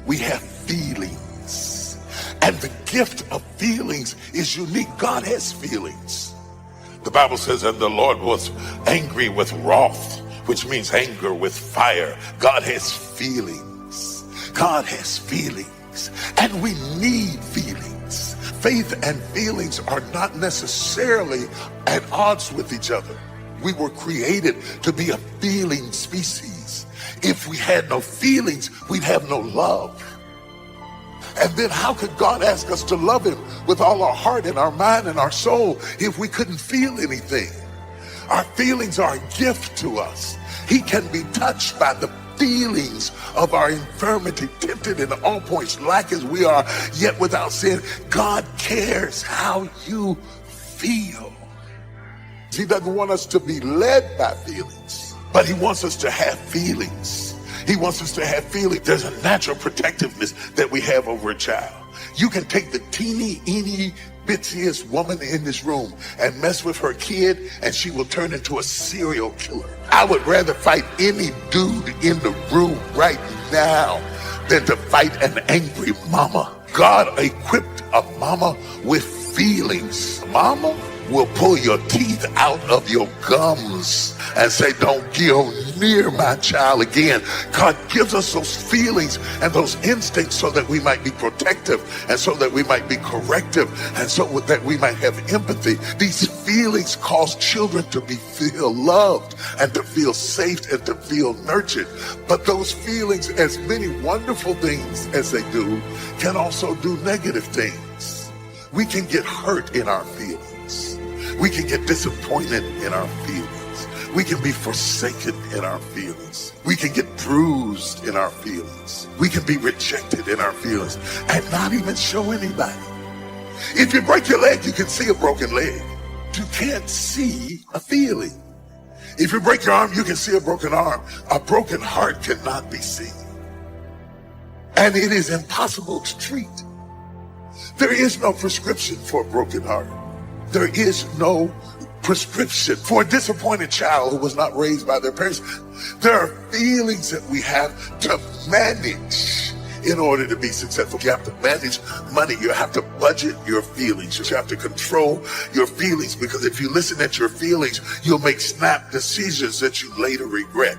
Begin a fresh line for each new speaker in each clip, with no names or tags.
We have feelings. And the gift of feelings is unique. God has feelings. The Bible says, and the Lord was angry with wrath, which means anger with fire. God has feelings. God has feelings. And we need feelings. Faith and feelings are not necessarily at odds with each other. We were created to be a feeling species. If we had no feelings, we'd have no love. And then how could God ask us to love him with all our heart and our mind and our soul if we couldn't feel anything? Our feelings are a gift to us. He can be touched by the feelings of our infirmity, tempted in all points, like as we are, yet without sin. God cares how you feel. He doesn't want us to be led by feelings, but he wants us to have feelings. He wants us to have feelings. There's a natural protectiveness that we have over a child. You can take the teeny bitsiest woman in this room and mess with her kid, and she will turn into a serial killer. I would rather fight any dude in the room right now than to fight an angry mama. God equipped a mama with feelings. Mama will pull your teeth out of your gums and say, don't go near my child again. God gives us those feelings and those instincts so that we might be protective, and so that we might be corrective, and so that we might have empathy. These feelings cause children to feel loved and to feel safe and to feel nurtured. But those feelings, as many wonderful things as they do, can also do negative things. We can get hurt in our feelings. We can get disappointed in our feelings. We can be forsaken in our feelings. We can get bruised in our feelings. We can be rejected in our feelings and not even show anybody. If you break your leg, you can see a broken leg. You can't see a feeling. If you break your arm, you can see a broken arm. A broken heart cannot be seen. And it is impossible to treat. There is no prescription for a broken heart. There is no prescription for a disappointed child who was not raised by their parents. There are feelings that we have to manage in order to be successful. You have to manage money. You have to budget your feelings. You have to control your feelings, because if you listen at your feelings, you'll make snap decisions that you later regret.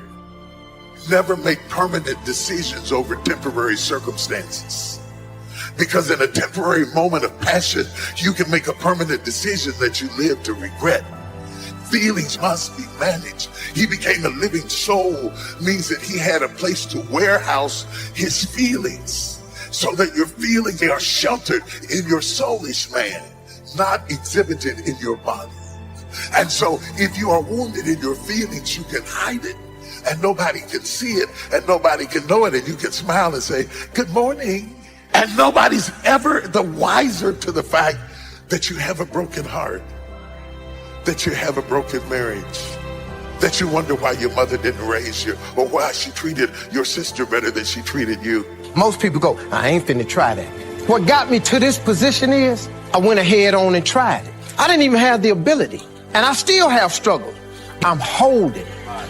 Never make permanent decisions over temporary circumstances. Because in a temporary moment of passion, you can make a permanent decision that you live to regret. Feelings must be managed. He became a living soul means that he had a place to warehouse his feelings, so that your feelings are sheltered in your soulish man, not exhibited in your body. And so if you are wounded in your feelings, you can hide it and nobody can see it and nobody can know it, and you can smile and say, good morning. And nobody's ever the wiser to the fact that you have a broken heart, that you have a broken marriage, that you wonder why your mother didn't raise you, or why she treated your sister better than she treated you.
Most people go, I ain't finna try that. What got me to this position is I went ahead on and tried it. I didn't even have the ability, and I still have struggled. I'm holding,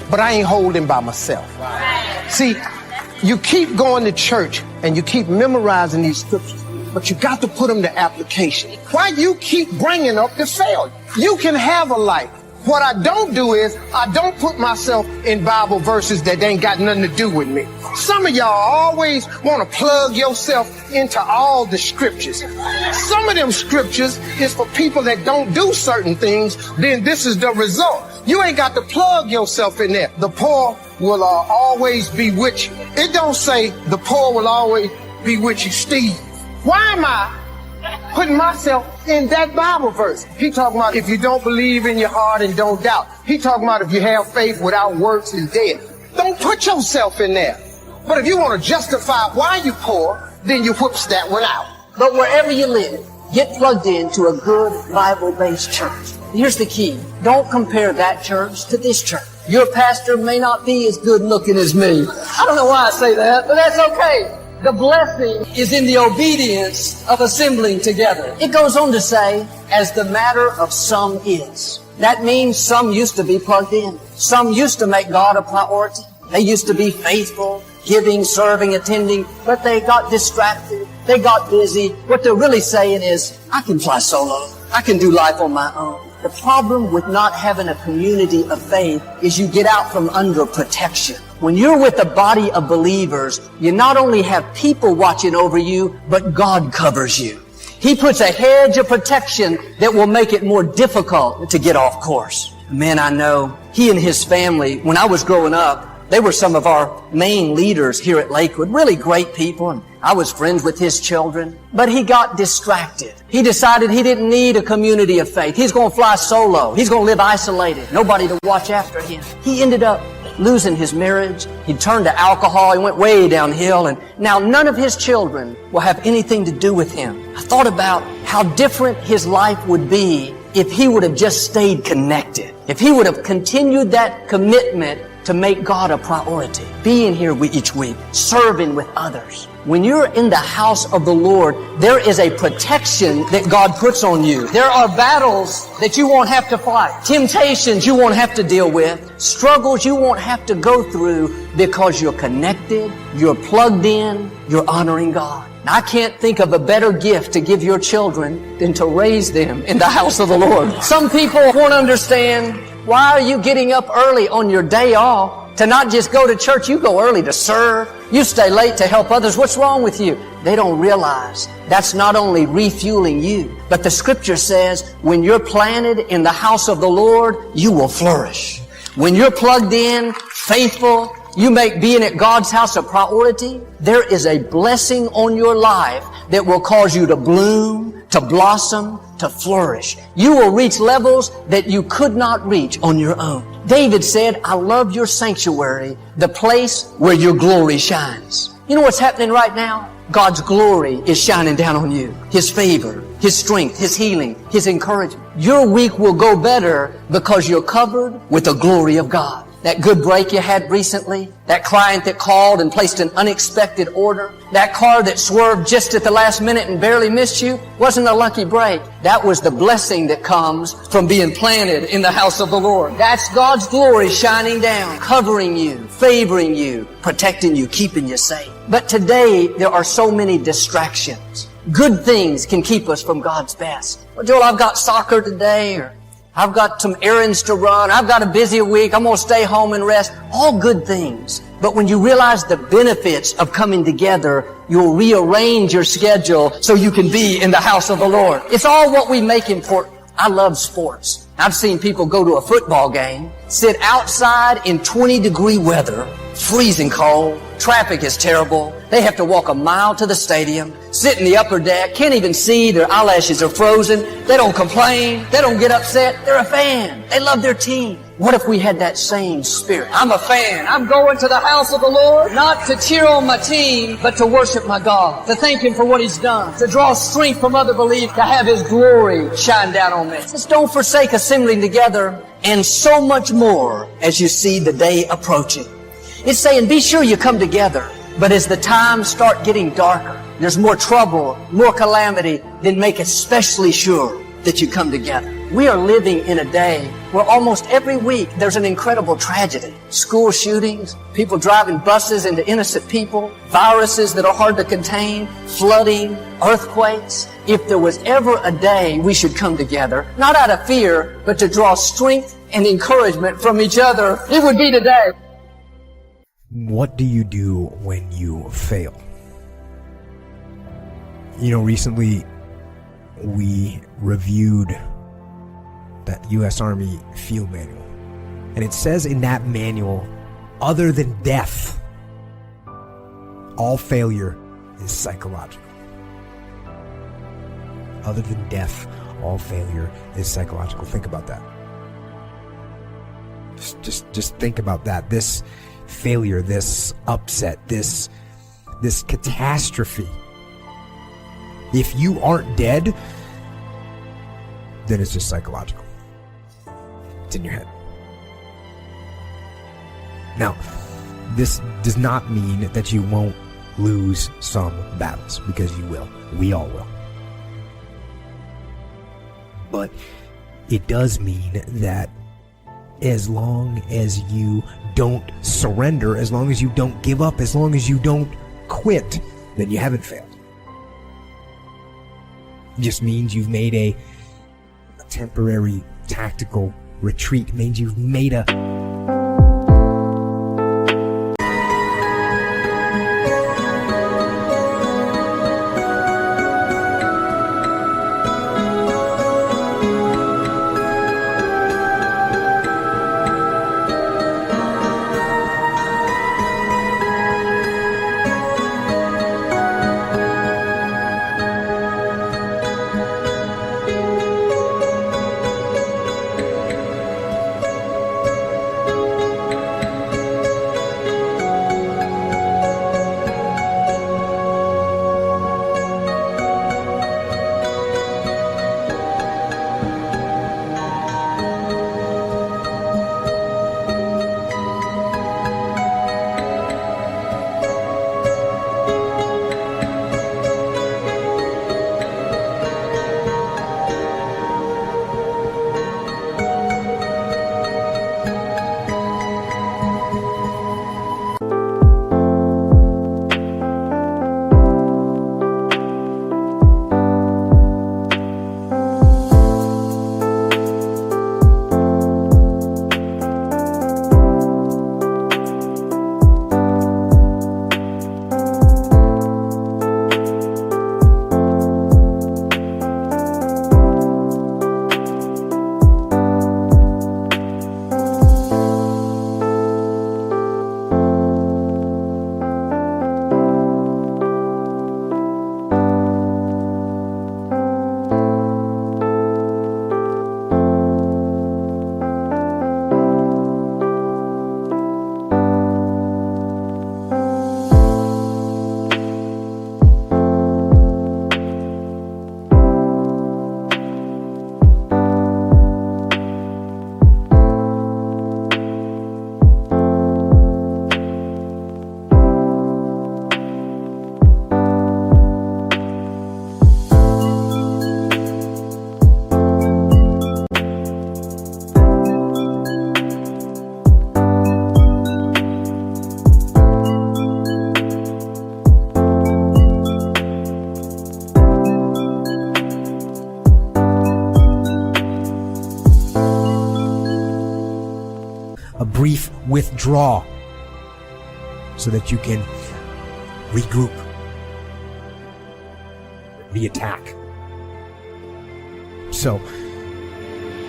but I ain't holding by myself. See, you keep going to church and you keep memorizing these scriptures, but you got to put them to application. Why you keep bringing up the failure? You can have a life. What I don't do is I don't put myself in Bible verses that ain't got nothing to do with me. Some of y'all always want to plug yourself into all the scriptures. Some of them scriptures is for people that don't do certain things. Then this is the result. You ain't got to plug yourself in there. The poor will always be with you. It don't say the poor will always be with you, Steve. Why am I putting myself in that Bible verse? He talking about if you don't believe in your heart and don't doubt. He talking about if you have faith without works is dead. Don't put yourself in there. But if you want to justify why you poor, then you whoops that one out.
But wherever you live, get plugged into a good Bible-based church. Here's the key. Don't compare that church to this church. Your pastor may not be as good looking as me. I don't know why I say that, but that's okay. The blessing is in the obedience of assembling together. It goes on to say, as the matter of some is. That means some used to be plugged in. Some used to make God a priority. They used to be faithful. giving, serving, attending, but they got distracted. They got busy. What they're really saying is, I can fly solo. I can do life on my own. The problem with not having a community of faith is you get out from under protection. When you're with a body of believers, you not only have people watching over you, but God covers you. He puts a hedge of protection that will make it more difficult to get off course. A man I know, he and his family, when I was growing up, they were some of our main leaders here at Lakewood, really great people, and I was friends with his children. But he got distracted. He decided he didn't need a community of faith. He's going to fly solo. He's going to live isolated. Nobody to watch after him. He ended up losing his marriage. He turned to alcohol. He went way downhill, and now none of his children will have anything to do with him. I thought about how different his life would be if he would have just stayed connected. If he would have continued that commitment to make God a priority. Being here each week, serving with others. When you're in the house of the Lord, there is a protection that God puts on you. There are battles that you won't have to fight. Temptations you won't have to deal with. Struggles you won't have to go through because you're connected, you're plugged in, you're honoring God. I can't think of a better gift to give your children than to raise them in the house of the Lord. Some people won't understand, why are you getting up early on your day off to not just go to church? You go early to serve. You stay late to help others. What's wrong with you? They don't realize that's not only refueling you, but the scripture says when you're planted in the house of the Lord, you will flourish. When you're plugged in, faithful, you make being at God's house a priority, there is a blessing on your life that will cause you to bloom, to blossom, to flourish. You will reach levels that you could not reach on your own. David said, I love your sanctuary, the place where your glory shines. You know what's happening right now? God's glory is shining down on you. His favor, His strength, His healing, His encouragement. Your week will go better because you're covered with the glory of God. That good break you had recently, that client that called and placed an unexpected order, that car that swerved just at the last minute and barely missed you, wasn't a lucky break. That was the blessing that comes from being planted in the house of the Lord. That's God's glory shining down, covering you, favoring you, protecting you, keeping you safe. But today, there are so many distractions. Good things can keep us from God's best. Well, Joel, I've got soccer today, or I've got some errands to run. I've got a busy week. I'm going to stay home and rest. All good things. But when you realize the benefits of coming together, you'll rearrange your schedule so you can be in the house of the Lord. It's all what we make important. I love sports. I've seen people go to a football game, sit outside in 20-degree weather, freezing cold, traffic is terrible. They have to walk a mile to the stadium, sit in the upper deck, can't even see, their eyelashes are frozen. They don't complain, they don't get upset. They're a fan. They love their team. What if we had that same spirit? I'm a fan. I'm going to the house of the Lord, not to cheer on my team, but to worship my God, to thank Him for what He's done, to draw strength from other believers, to have His glory shine down on me. Just don't forsake assembling together, and so much more as you see the day approaching. It's saying, be sure you come together, but as the times start getting darker, there's more trouble, more calamity, then make especially sure that you come together. We are living in a day where almost every week there's an incredible tragedy. School shootings, people driving buses into innocent people, viruses that are hard to contain, flooding, earthquakes. If there was ever a day we should come together, not out of fear, but to draw strength and encouragement from each other, it would be today.
What do you do when you fail? You know, recently we reviewed that U.S. Army field manual. And it says in that manual, other than death, all failure is psychological. Other than death, all failure is psychological. Think about that. Just think about that. This failure, this upset, this catastrophe. If you aren't dead, then it's just psychological. It's in your head. Now, this does not mean that you won't lose some battles, because you will. We all will. But it does mean that as long as you don't surrender, as long as you don't give up, as long as you don't quit, then you haven't failed. It just means you've made a temporary tactical retreat. It means you've made a brief withdraw so that you can regroup, re-attack. So,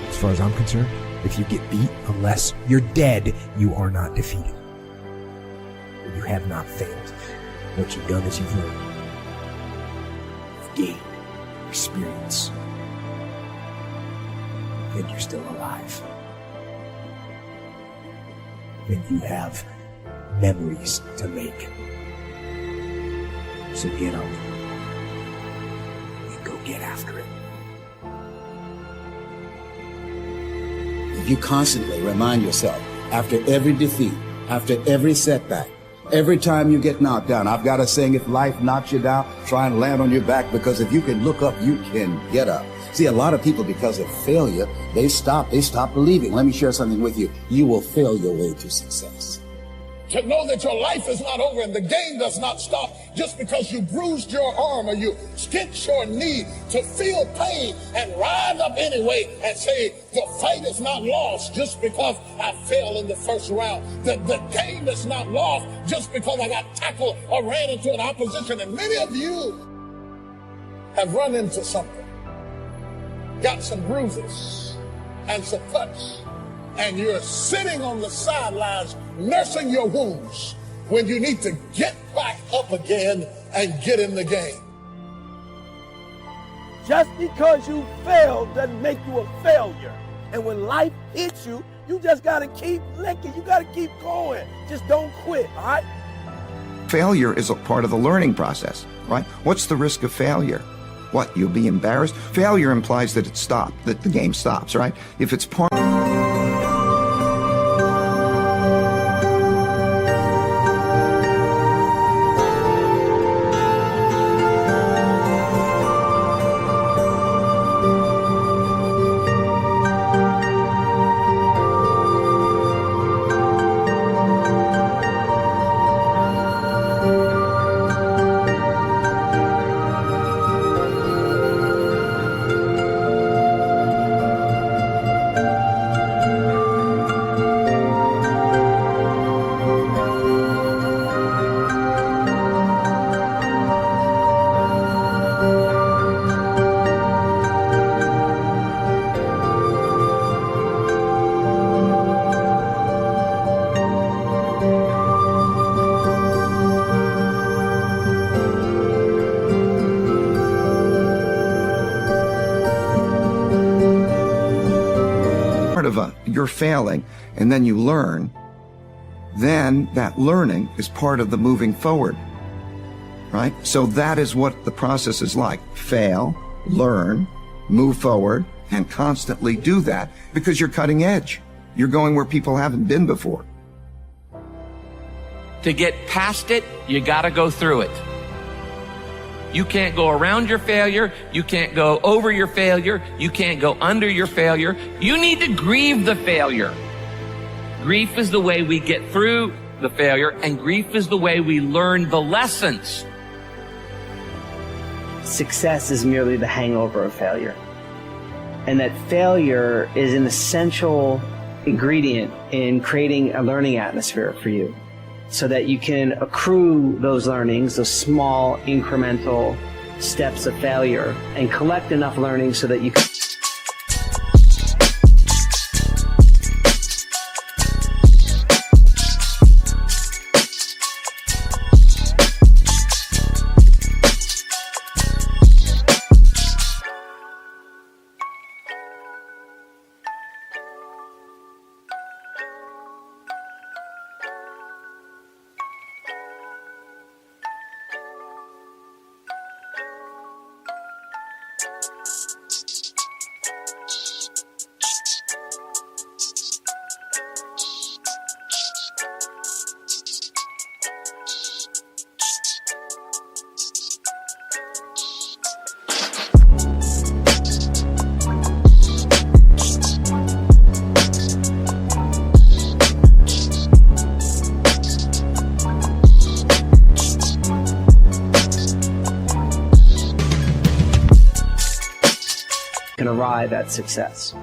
as far as I'm concerned, if you get beat, unless you're dead, you are not defeated. You have not failed. What you've done is you've learned. You've gained experience. And you're still alive. And you have memories to make. So get up and go get after it.
If you constantly remind yourself, after every defeat, after every setback, every time you get knocked down, I've got a saying, if life knocks you down, try and land on your back, because if you can look up, you can get up. See, a lot of people, because of failure, they stop believing. Let me share something with you. You will fail your way to success.
To know that your life is not over and the game does not stop just because you bruised your arm or you stitched your knee. To feel pain and rise up anyway and say, the fight is not lost just because I fell in the first round. The game is not lost just because I got tackled or ran into an opposition. And many of you have run into something, got some bruises and some cuts, and you're sitting on the sidelines nursing your wounds when you need to get back up again and get in the game.
Just because you failed doesn't make you a failure. And when life hits you, you just got to keep licking. You got to keep going. Just don't quit, all right?
Failure is a part of the learning process, right? What's the risk of failure? What, you'll be embarrassed? Failure implies that it stopped, that the game stops, right? If it's part... you're failing and then you learn, then that learning is part of the moving forward, right? So that is what the process is like. Fail, learn, move forward, and constantly do that because you're cutting edge. You're going where people haven't been before.
To get past it, you gotta go through it. You can't go around your failure. You can't go over your failure. You can't go under your failure. You need to grieve the failure. Grief is the way we get through the failure, and grief is the way we learn the lessons.
Success is merely the hangover of failure. And that failure is an essential ingredient in creating a learning atmosphere for you, so that you can accrue those learnings, those small incremental steps of failure, and collect enough learning so that you can arrive at success.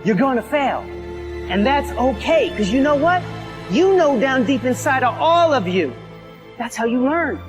You're going to fail. And that's okay, because you know what? You know down deep inside of all of you, that's how you learn.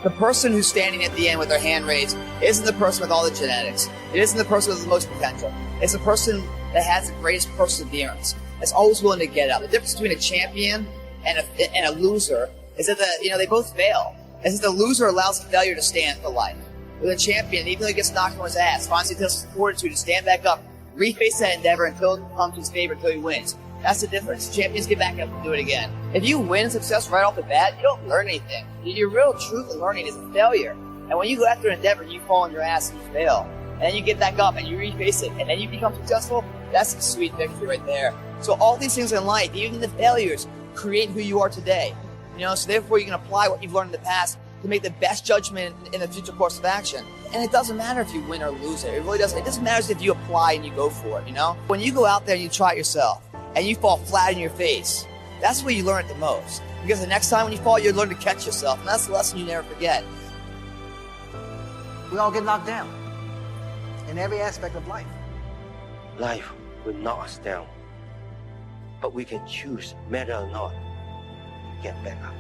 The person who's standing at the end with their hand raised isn't the person with all the genetics. It isn't the person with the most potential. It's the person that has the greatest perseverance, that's always willing to get up. The difference between a champion and a loser is that they both fail. Is that the loser allows the failure to stand for life. With a champion, even though he gets knocked on his ass, finds the fortitude to stand back up, reface that endeavor until it becomes his favorite, until he wins. That's the difference. Champions get back up and do it again. If you win success right off the bat, you don't learn anything. Your real truth in learning is a failure. And when you go after an endeavor, you fall on your ass and you fail. And then you get back up and you reface it, and then you become successful, that's a sweet victory right there. So all these things in life, even the failures, create who you are today. So therefore you can apply what you've learned in the past to make the best judgment in the future course of action. And it doesn't matter if you win or lose it. It really doesn't. It doesn't matter if you apply and you go for it, When you go out there and you try it yourself and you fall flat on your face, that's where you learn it the most. Because the next time when you fall, you learn to catch yourself. And that's the lesson you never forget.
We all get knocked down in every aspect of life.
Life will knock us down, but we can choose, matter or not, to get back up.